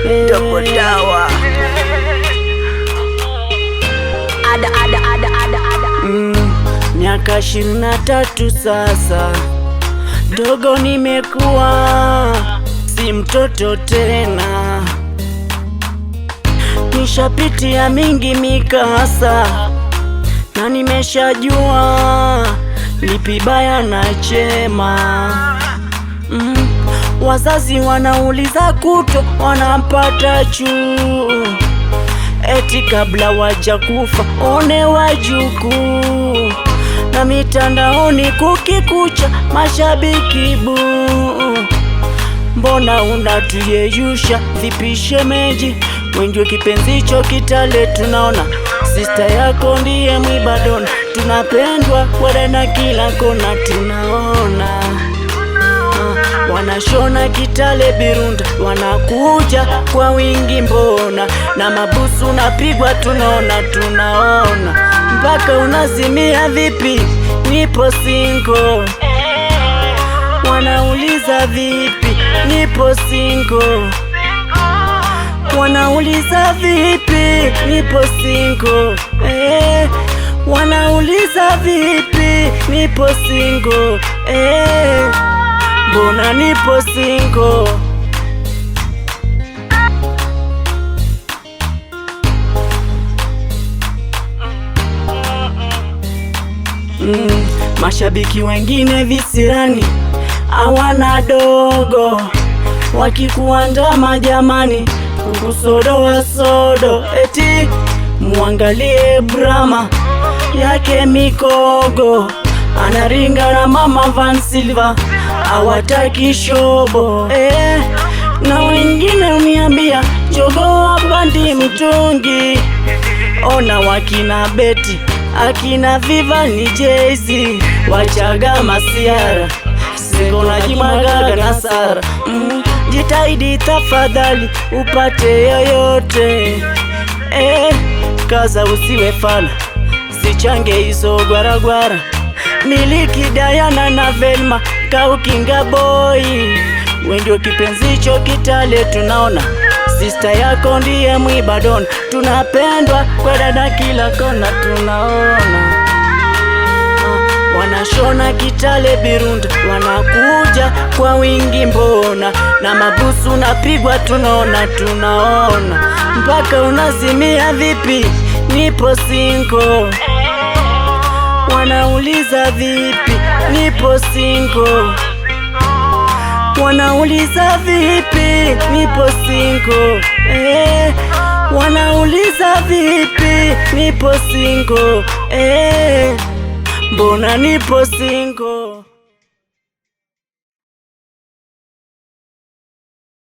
Double Dawa. Miaka 23 sasa, dogo nimekuwa, si mtoto tena. Nishapitia mingi mikasa na nimeshajua lipi baya na chema. Wazazi wanauliza kuto, wanampata juu, eti kabla waja kufa one wajukuu. Na mitandaoni kukikucha mashabiki buu, mbona unatuyeyusha vipi shemeji? Wengi kipenzi hicho Kitale tunaona, sister yako ndiye mwibadona. Tunapendwa wala na kila kona tunaona. Wanashona Kitale Birunda, wanakuja kwa wingi mbona, na mabusu napigwa tunaona, mpaka unazimia vipi? Nipo single. Wanauliza vipi? Nipo single. Wanauliza vipi? Nipo single. Wanauliza vipi? Nipo single. Mbona nipo single? Mashabiki wengine visirani hawana dogo, wakikuandama jamani kukusodoa sodo, eti muangalie Brahma yake mikogo, anaringa na Mama Van Silva, hawataki shobo. Na wengine uniambia jogo hapandi mtungi. Ona wakina Beti, akina Viva ni Jay-Z, wachaga masiara siko na Jimagaga na Sara. Jitahidi tafadhali upate yoyote. Kaza usiwe fala, sichange hizo gwaragwara. Miliki Diana na Velma Kaukinga boy, wengi kipenzi hicho Kitale tunaona, sister yako ndiye mwibadona. Tunapendwa kwa dada kila kona tunaona. Wanashona Kitale Birunda, wanakuja kwa wingi mbona, na mabusu napigwa tunaona, mpaka unazimia vipi? Nipo single. Wanauliza vipi? Nipo single. Wanauliza vipi? Nipo single. Wanauliza vipi? Nipo single. Mbona nipo single?